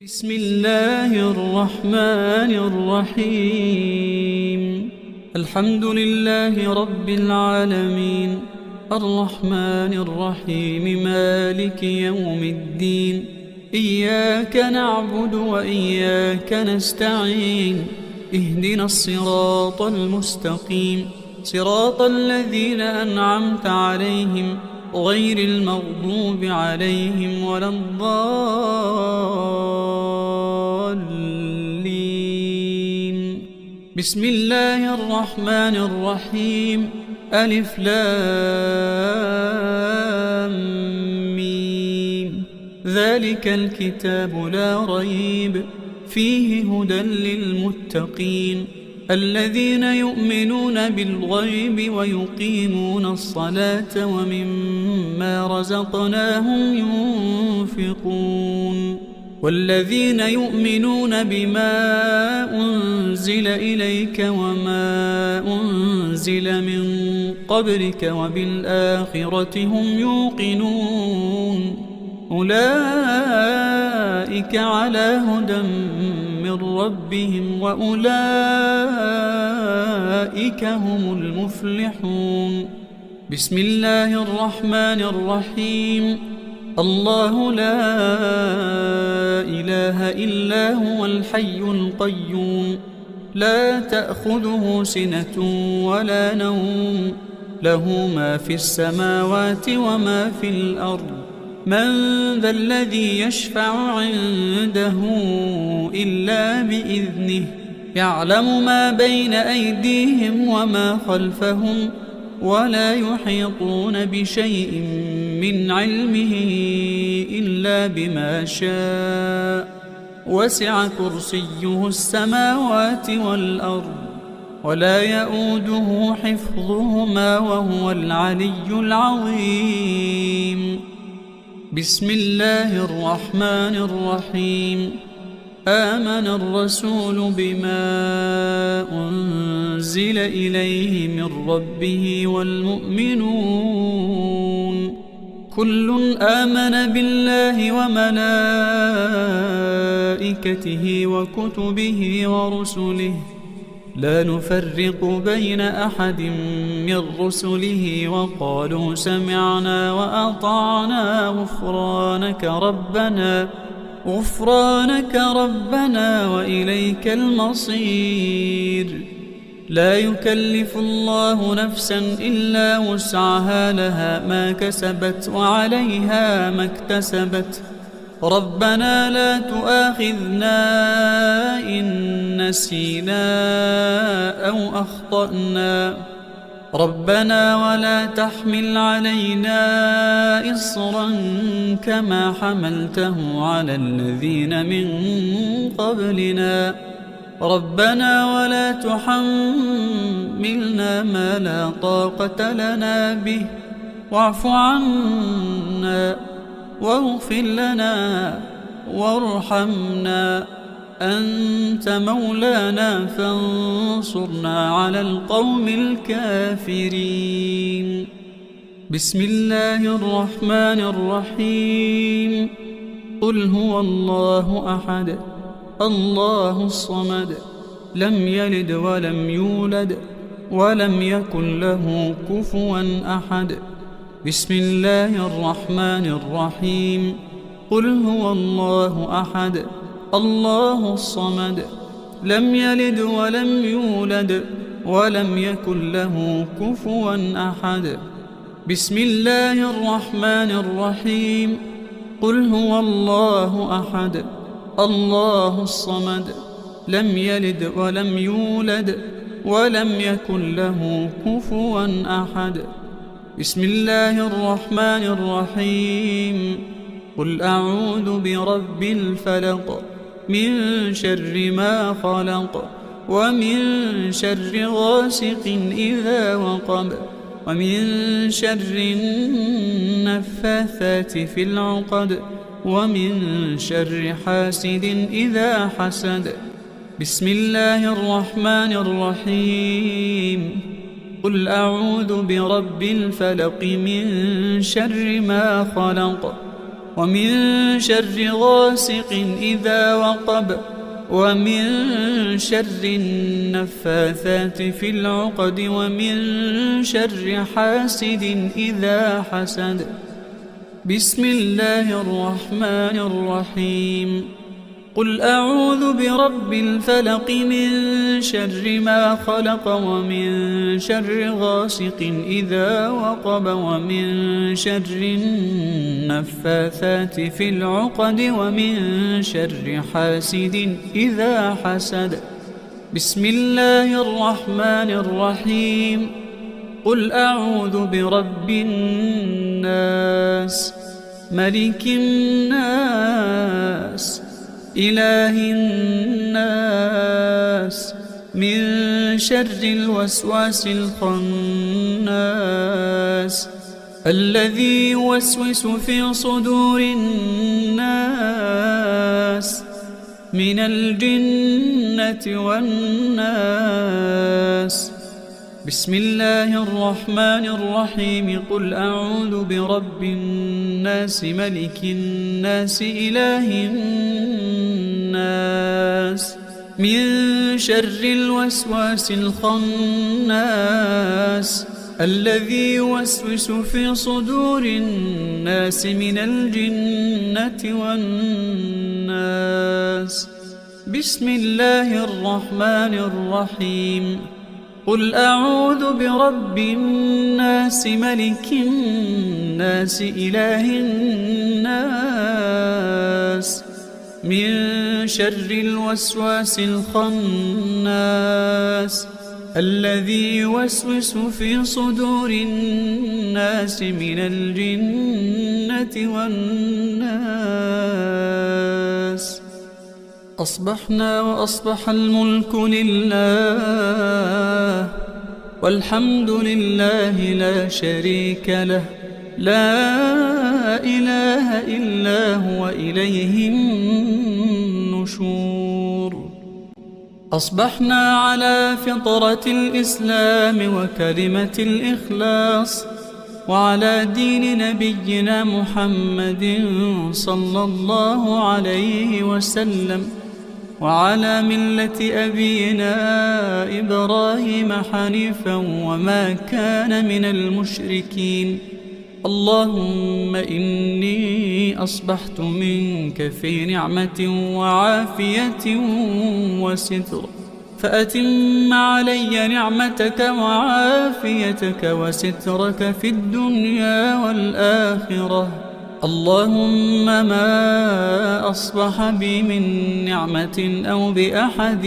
بسم الله الرحمن الرحيم. الحمد لله رب العالمين، الرحمن الرحيم، مالك يوم الدين. إياك نعبد وإياك نستعين، اهدنا الصراط المستقيم، صراط الذين أنعمت عليهم غير المغضوب عليهم ولا الضالين. بسم الله الرحمن الرحيم. ألف لام ميم. ذلك الكتاب لا ريب فيه هدى للمتقين الذين يؤمنون بالغيب ويقيمون الصلاة ومما رزقناهم ينفقون والذين يؤمنون بما أنزل إليك وما أنزل من قبلك وبالآخرة هم يوقنون أولئك على هدى من ربهم وأولئك هم المفلحون. بسم الله الرحمن الرحيم. الله لا إله إلا هو الحي القيوم، لا تأخذه سنة ولا نوم، له ما في السماوات وما في الأرض. من ذا الذي يشفع عنده إلا بإذنه، يعلم ما بين أيديهم وما خلفهم، ولا يحيطون بشيء من علمه إلا بما شاء. وسع كرسيه السماوات والأرض ولا يؤوده حفظهما وهو العلي العظيم. بسم الله الرحمن الرحيم. آمن الرسول بما أنزل إليه من ربه والمؤمنون كل آمن بالله وملائكته وكتبه ورسله لا نفرق بين أحد من رسله وقالوا سمعنا وأطعنا غفرانك ربنا وإليك المصير. لا يكلف الله نفسا إلا وسعها، لها ما كسبت وعليها ما اكتسبت. ربنا لا تؤاخذنا إن نسينا أو أخطأنا، ربنا ولا تحمل علينا إصرا كما حملته على الذين من قبلنا، ربنا ولا تحملنا ما لا طاقة لنا به، واعف عنا واغفر لنا وارحمنا، أنت مولانا فانصرنا على القوم الكافرين. بسم الله الرحمن الرحيم. قل هو الله أحد الله الصمد، لم يلد ولم يولد ولم يكن له كفوا أحد. بسم الله الرحمن الرحيم. قل هو الله أحد الله الصمد، لم يلد ولم يولد ولم يكن له كفوا أحد. بسم الله الرحمن الرحيم. قل هو الله أحد الله الصمد، لم يلد ولم يولد ولم يكن له كفوا أحد. بسم الله الرحمن الرحيم. قل أعوذ برب الفلق، من شر ما خلق، ومن شر غاسق إذا وقب، ومن شر النفاثات في العقد، ومن شر حاسد إذا حسد. بسم الله الرحمن الرحيم. قل أعوذ برب الفلق، من شر ما خلق، ومن شر غاسق إذا وقب ومن شر النفاثات في العقد ومن شر حاسد إذا حسد. بسم الله الرحمن الرحيم. قل أعوذ برب الفلق من شر ما خلق ومن شر غاسق إذا وقب ومن شر النفاثات في العقد ومن شر حاسد إذا حسد. بسم الله الرحمن الرحيم. قل أعوذ برب الناس ملك الناس إله الناس من شر الوسواس الخناس الذي يوسوس في صدور الناس من الجنة والناس. بسم الله الرحمن الرحيم. قل أعوذ برب الناس ملك الناس إله الناس من شر الوسواس الخناس الذي يوسوس في صدور الناس من الجنة والناس. بسم الله الرحمن الرحيم. قل أعوذ برب الناس ملك الناس إله الناس من شر الوسواس الخناس الذي يوسوس في صدور الناس من الجنة والناس. أصبحنا وأصبح الملك لله والحمد لله لا شريك له لا إله إلا هو إليه النشور. أصبحنا على فطرة الإسلام وكلمة الإخلاص وعلى دين نبينا محمد صلى الله عليه وسلم وعلى ملة أبينا إبراهيم حنيفا وما كان من المشركين. اللهم إني أصبحت منك في نعمة وعافية وستر فأتم علي نعمتك وعافيتك وسترك في الدنيا والآخرة. اللهم ما أصبح بي من نعمة أو بأحد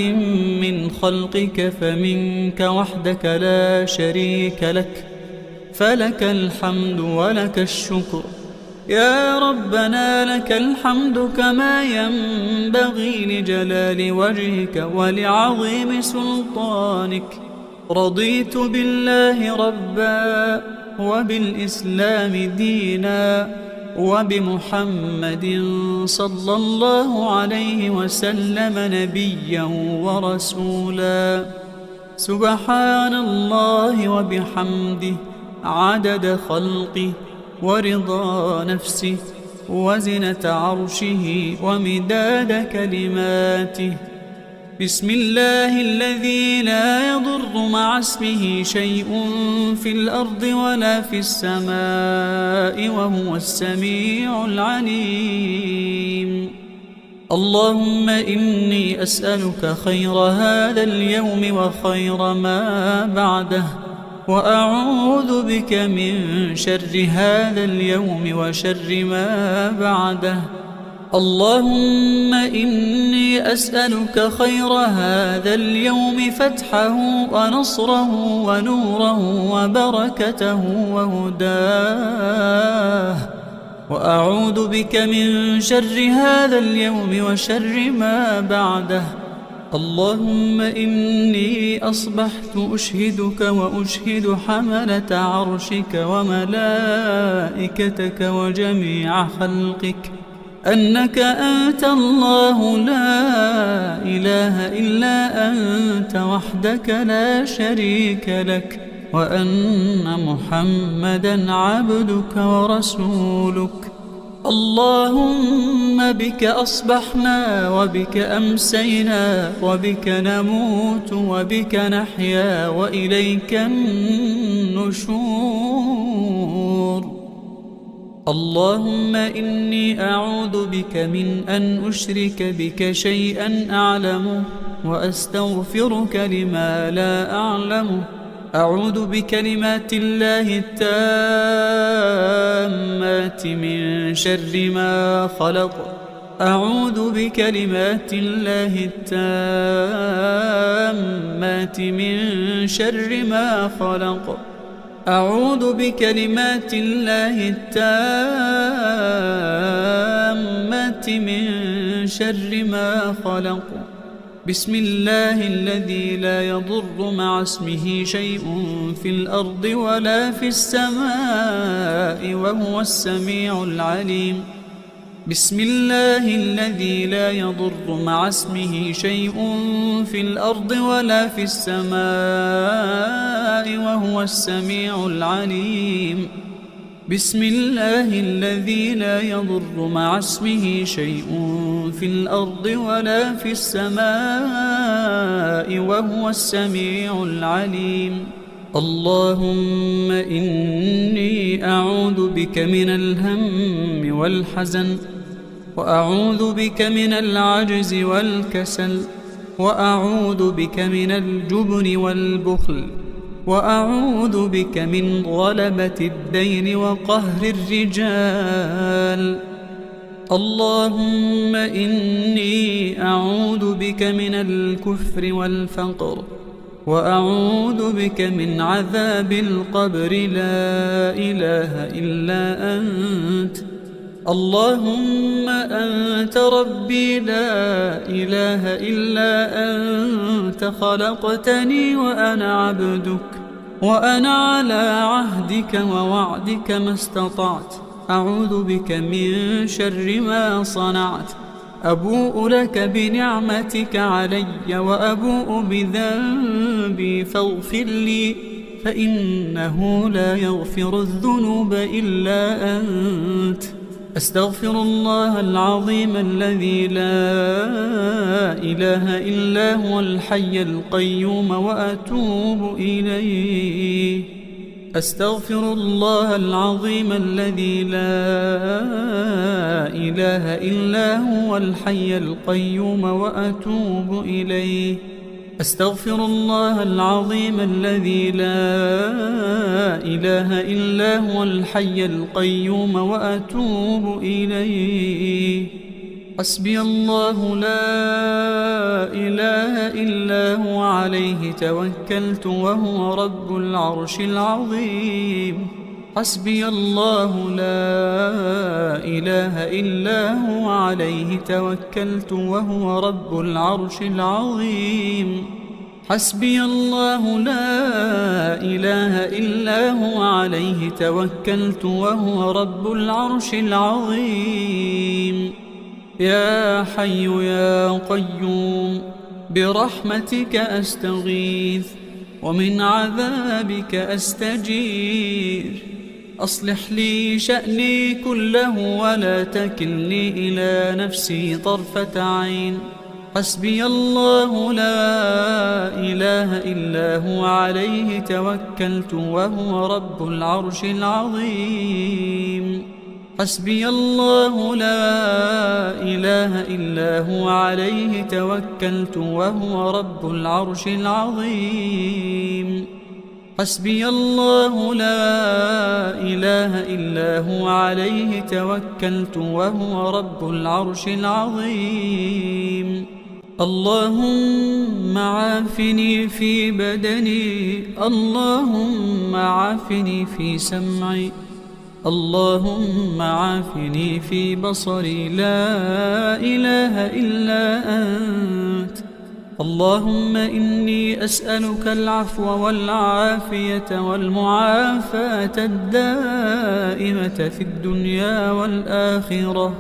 من خلقك فمنك وحدك لا شريك لك فلك الحمد ولك الشكر. يا ربنا لك الحمد كما ينبغي لجلال وجهك ولعظيم سلطانك. رضيت بالله ربا وبالإسلام دينا وبمحمد صلى الله عليه وسلم نبيا ورسولا. سبحان الله وبحمده عدد خلقه ورضا نفسه وزنة عرشه ومداد كلماته. بسم الله الذي لا يضر مع اسمه شيء في الأرض ولا في السماء وهو السميع العليم. اللهم إني أسألك خير هذا اليوم وخير ما بعده وأعوذ بك من شر هذا اليوم وشر ما بعده. اللهم إني أسألك خير هذا اليوم فتحه ونصره ونوره وبركته وهداه وأعوذ بك من شر هذا اليوم وشر ما بعده. اللهم إني أصبحت أشهدك وأشهد حملة عرشك وملائكتك وجميع خلقك أنك أنت الله لا إله إلا أنت وحدك لا شريك لك وأن محمدا عبدك ورسولك. اللهم بك أصبحنا وبك أمسينا وبك نموت وبك نحيا وإليك النشور. اللهم إني أعوذ بك من أن أشرك بك شيئا أعلمه وأستغفرك لما لا أعلمه. أعوذ بكلمات الله التامات من شر ما خلق. أعوذ بكلمات الله التامات من شر ما خلق. أعوذ بكلمات الله التامات من شر ما خلق. بسم الله الذي لا يضر مع اسمه شيء في الأرض ولا في السماء وهو السميع العليم. بسم الله الذي لا يضر مع اسمه شيء في الأرض ولا في السماء وهو السميع العليم. بسم الله الذي لا يضر مع اسمه شيء في الأرض ولا في السماء وهو السميع العليم. اللهم إني أعوذ بك من الهم والحزن، وأعوذ بك من العجز والكسل، وأعوذ بك من الجبن والبخل، وأعوذ بك من غلبة الدين وقهر الرجال. اللهم إني أعوذ بك من الكفر والفقر، وأعوذ بك من عذاب القبر. لا إله إلا أنت. اللهم أنت ربي لا إله إلا أنت. خلقتني وأنا عبدك، وأنا على عهدك ووعدك ما استطعت. أعوذ بك من شر ما صنعت. أبوء لك بنعمتك علي وأبوء بذنبي فاغفر لي، فإنه لا يغفر الذنوب إلا أنت. أستغفر الله العظيم الذي لا إله إلا هو الحي القيوم وأتوب إليه. أستغفر الله العظيم الذي لا إله إلا هو الحي القيوم وأتوب إليه. أستغفر الله العظيم الذي لا إله إلا هو الحي القيوم وأتوب إليه. حسبي الله لا إله إلا هو عليه توكلت وهو رب العرش العظيم. حسبي الله لا إله إلا هو عليه توكلت وهو رب العرش العظيم. حسبي الله لا إله إلا هو عليه توكلت وهو رب العرش العظيم. يا حي يا قيوم برحمتك أستغيث ومن عذابك أستجير. أصلح لي شأني كله ولا تكلني إلى نفسي طرفة عين. حسبي الله لا إله إلا هو عليه توكلت وهو رب العرش العظيم. حسبي الله لا إله إلا هو عليه توكلت وهو رب العرش العظيم. حسبي الله لا إله إلا هو عليه توكلت وهو رب العرش العظيم. اللهم عافني في بدني، اللهم عافني في سمعي، اللهم عافني في بصري. لا إله إلا أنت. اللهم إني أسألك العفو والعافية والمعافاة الدائمة في الدنيا والآخرة.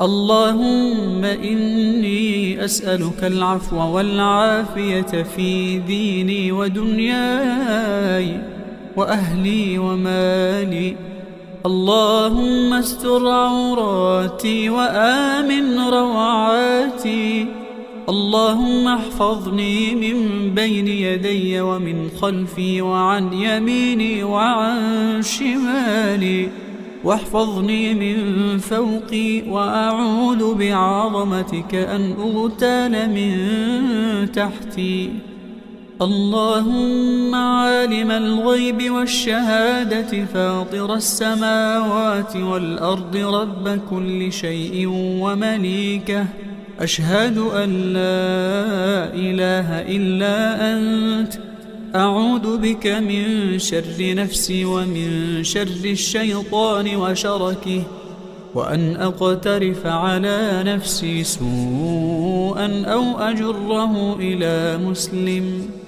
اللهم إني أسألك العفو والعافية في ديني ودنياي وأهلي ومالي. اللهم استر عوراتي وآمن روعاتي. اللهم احفظني من بين يدي ومن خلفي وعن يميني وعن شمالي، واحفظني من فوقي، وأعوذ بعظمتك أن أغتال من تحتي. اللهم عالم الغيب والشهادة فاطر السماوات والأرض رب كل شيء ومليكه، أشهد أن لا إله إلا أنت، أعوذ بك من شر نفسي ومن شر الشيطان وشركه، وأن أقترف على نفسي سوءا أو أجره إلى مسلم.